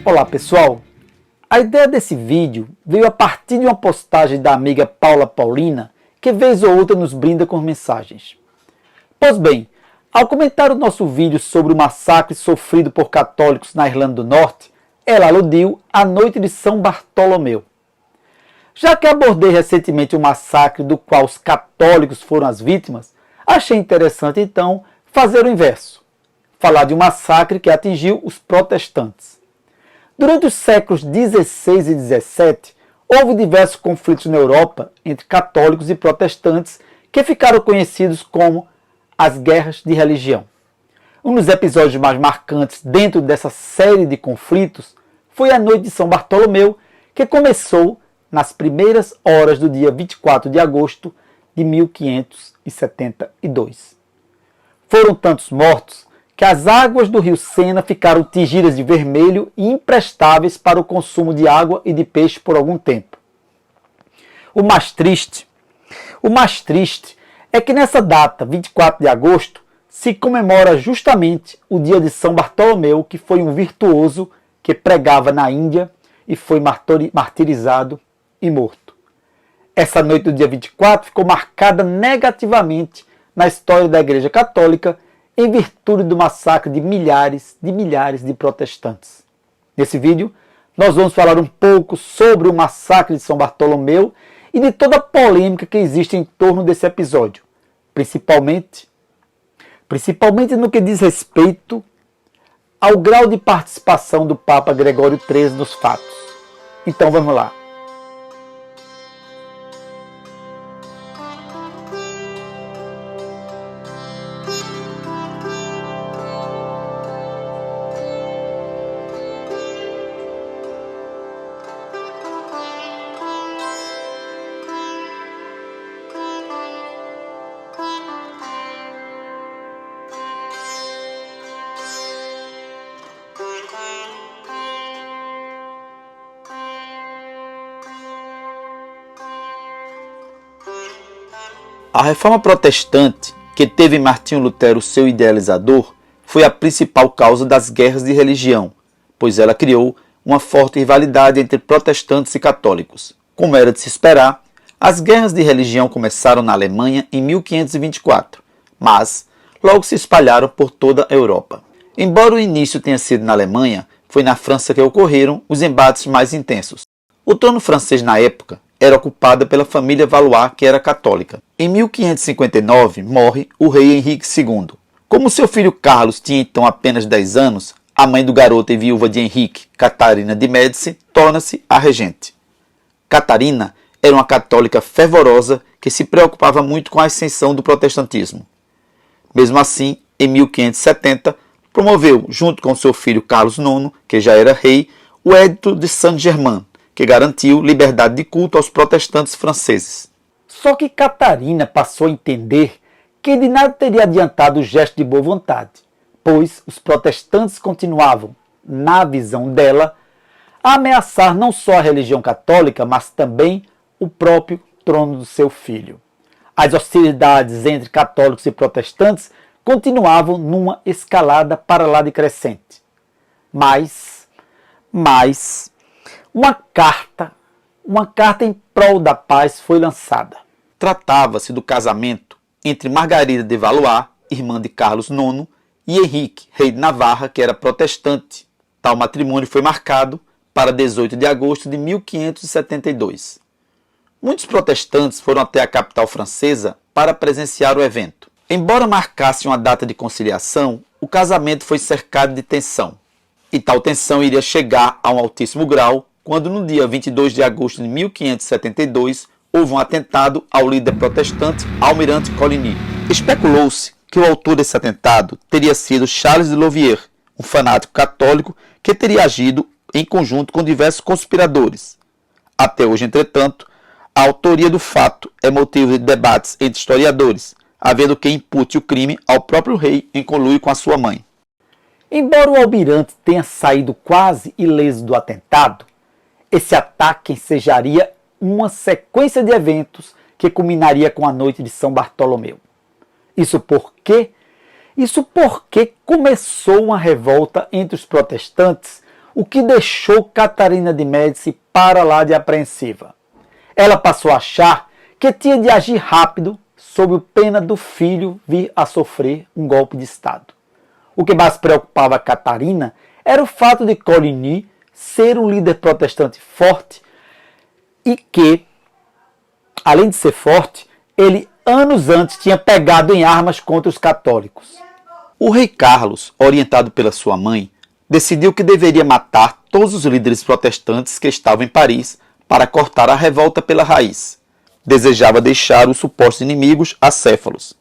Olá pessoal, a ideia desse vídeo veio a partir de uma postagem da amiga Paula Paulina, que vez ou outra nos brinda com mensagens. Pois bem, ao comentar o nosso vídeo sobre o massacre sofrido por católicos na Irlanda do Norte, ela aludiu à noite de São Bartolomeu. Já que abordei recentemente o massacre do qual os católicos foram as vítimas, achei interessante então fazer o inverso, falar de um massacre que atingiu os protestantes. Durante os séculos XVI e XVII, houve diversos conflitos na Europa entre católicos e protestantes que ficaram conhecidos como as Guerras de Religião. Um dos episódios mais marcantes dentro dessa série de conflitos foi a noite de São Bartolomeu, que começou nas primeiras horas do dia 24 de agosto de 1572. Foram tantos mortos que as águas do rio Sena ficaram tingidas de vermelho e imprestáveis para o consumo de água e de peixe por algum tempo. O mais triste é que nessa data, 24 de agosto, se comemora justamente o dia de São Bartolomeu, que foi um virtuoso que pregava na Índia e foi martirizado e morto. Essa noite do dia 24 ficou marcada negativamente na história da Igreja Católica em virtude do massacre de milhares de protestantes. Nesse vídeo, nós vamos falar um pouco sobre o massacre de São Bartolomeu e de toda a polêmica que existe em torno desse episódio, principalmente no que diz respeito ao grau de participação do Papa Gregório XIII nos fatos. Então vamos lá. A reforma protestante, que teve em Martinho Lutero seu idealizador, foi a principal causa das guerras de religião, pois ela criou uma forte rivalidade entre protestantes e católicos. Como era de se esperar, as guerras de religião começaram na Alemanha em 1524, mas logo se espalharam por toda a Europa. Embora o início tenha sido na Alemanha, foi na França que ocorreram os embates mais intensos. O trono francês na época era ocupada pela família Valois, que era católica. Em 1559, morre o rei Henrique II. Como seu filho Carlos tinha então apenas 10 anos, a mãe do garoto e viúva de Henrique, Catarina de Médici, torna-se a regente. Catarina era uma católica fervorosa que se preocupava muito com a ascensão do protestantismo. Mesmo assim, em 1570, promoveu, junto com seu filho Carlos IX, que já era rei, o Edito de Saint-Germain, que garantiu liberdade de culto aos protestantes franceses. Só que Catarina passou a entender que de nada teria adiantado o gesto de boa vontade, pois os protestantes continuavam, na visão dela, a ameaçar não só a religião católica, mas também o próprio trono do seu filho. As hostilidades entre católicos e protestantes continuavam numa escalada para lá de crescente. Mas uma carta em prol da paz foi lançada. Tratava-se do casamento entre Margarida de Valois, irmã de Carlos IX, e Henrique, rei de Navarra, que era protestante. Tal matrimônio foi marcado para 18 de agosto de 1572. Muitos protestantes foram até a capital francesa para presenciar o evento. Embora marcasse uma data de conciliação, o casamento foi cercado de tensão. E tal tensão iria chegar a um altíssimo grau quando no dia 22 de agosto de 1572 houve um atentado ao líder protestante Almirante Coligny. Especulou-se que o autor desse atentado teria sido Charles de Louviers, um fanático católico que teria agido em conjunto com diversos conspiradores. Até hoje, entretanto, a autoria do fato é motivo de debates entre historiadores, havendo quem impute o crime ao próprio rei em conluio com a sua mãe. Embora o almirante tenha saído quase ileso do atentado, esse ataque ensejaria uma sequência de eventos que culminaria com a noite de São Bartolomeu. Isso porque começou uma revolta entre os protestantes, o que deixou Catarina de Médici para lá de apreensiva. Ela passou a achar que tinha de agir rápido sob pena do filho vir a sofrer um golpe de Estado. O que mais preocupava a Catarina era o fato de Coligny ser um líder protestante forte e que, além de ser forte, ele anos antes tinha pegado em armas contra os católicos. O rei Carlos, orientado pela sua mãe, decidiu que deveria matar todos os líderes protestantes que estavam em Paris para cortar a revolta pela raiz. Desejava deixar os supostos inimigos acéfalos.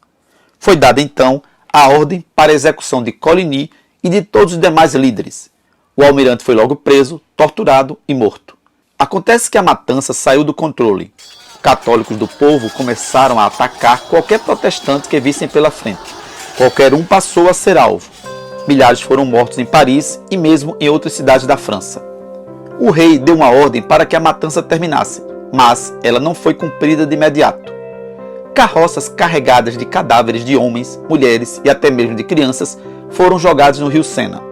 Foi dada então a ordem para a execução de Coligny e de todos os demais líderes. O almirante foi logo preso, torturado e morto. Acontece que a matança saiu do controle. Católicos do povo começaram a atacar qualquer protestante que vissem pela frente. Qualquer um passou a ser alvo. Milhares foram mortos em Paris e mesmo em outras cidades da França. O rei deu uma ordem para que a matança terminasse, mas ela não foi cumprida de imediato. Carroças carregadas de cadáveres de homens, mulheres e até mesmo de crianças foram jogados no rio Sena.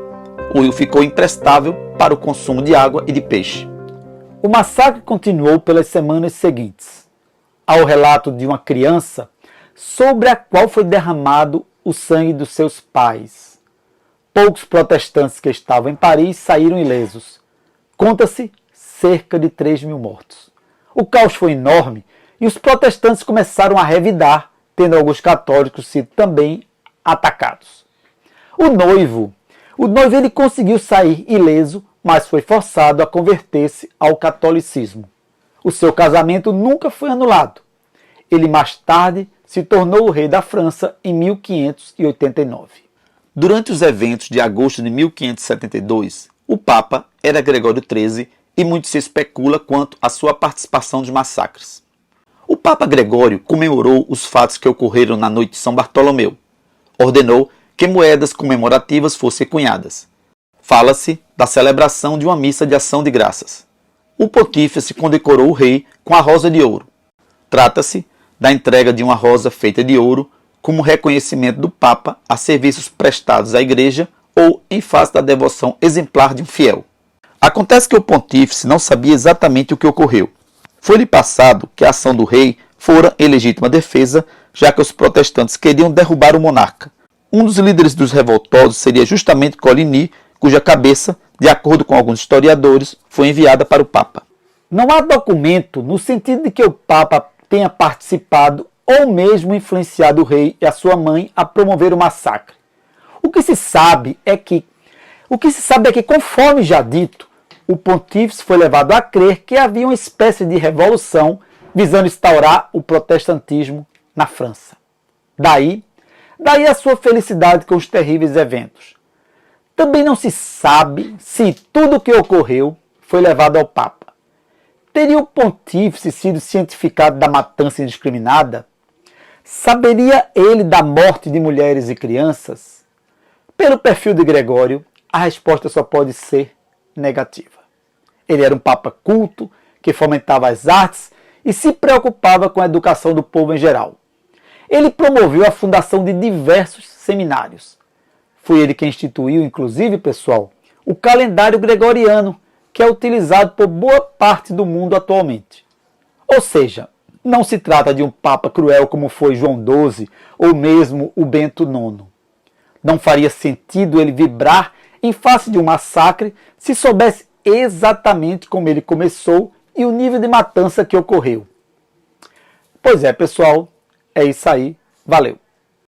O rio ficou imprestável para o consumo de água e de peixe. O massacre continuou pelas semanas seguintes. Há o relato de uma criança sobre a qual foi derramado o sangue dos seus pais. Poucos protestantes que estavam em Paris saíram ilesos. Conta-se cerca de 3.000 mortos. O caos foi enorme e os protestantes começaram a revidar, tendo alguns católicos sido também atacados. O noivo ele conseguiu sair ileso, mas foi forçado a converter-se ao catolicismo. O seu casamento nunca foi anulado. Ele mais tarde se tornou o rei da França em 1589. Durante os eventos de agosto de 1572, o Papa era Gregório XIII e muito se especula quanto à sua participação nos massacres. O Papa Gregório comemorou os fatos que ocorreram na noite de São Bartolomeu. Ordenou que moedas comemorativas fossem cunhadas. Fala-se da celebração de uma missa de ação de graças. O pontífice condecorou o rei com a rosa de ouro. Trata-se da entrega de uma rosa feita de ouro como reconhecimento do Papa a serviços prestados à Igreja ou em face da devoção exemplar de um fiel. Acontece que o pontífice não sabia exatamente o que ocorreu. Foi-lhe passado que a ação do rei fora em legítima defesa, já que os protestantes queriam derrubar o monarca. Um dos líderes dos revoltosos seria justamente Coligny, cuja cabeça, de acordo com alguns historiadores, foi enviada para o Papa. Não há documento no sentido de que o Papa tenha participado ou mesmo influenciado o rei e a sua mãe a promover o massacre. O que se sabe é que, conforme já dito, o pontífice foi levado a crer que havia uma espécie de revolução visando instaurar o protestantismo na França. Daí a sua felicidade com os terríveis eventos. Também não se sabe se tudo o que ocorreu foi levado ao Papa. Teria o pontífice sido cientificado da matança indiscriminada? Saberia ele da morte de mulheres e crianças? Pelo perfil de Gregório, a resposta só pode ser negativa. Ele era um papa culto, que fomentava as artes e se preocupava com a educação do povo em geral. Ele promoveu a fundação de diversos seminários. Foi ele quem instituiu, inclusive, pessoal, o calendário gregoriano, que é utilizado por boa parte do mundo atualmente. Ou seja, não se trata de um papa cruel como foi João XII ou mesmo o Bento IX. Não faria sentido ele vibrar em face de um massacre se soubesse exatamente como ele começou e o nível de matança que ocorreu. Pois é, pessoal, é isso aí. Valeu!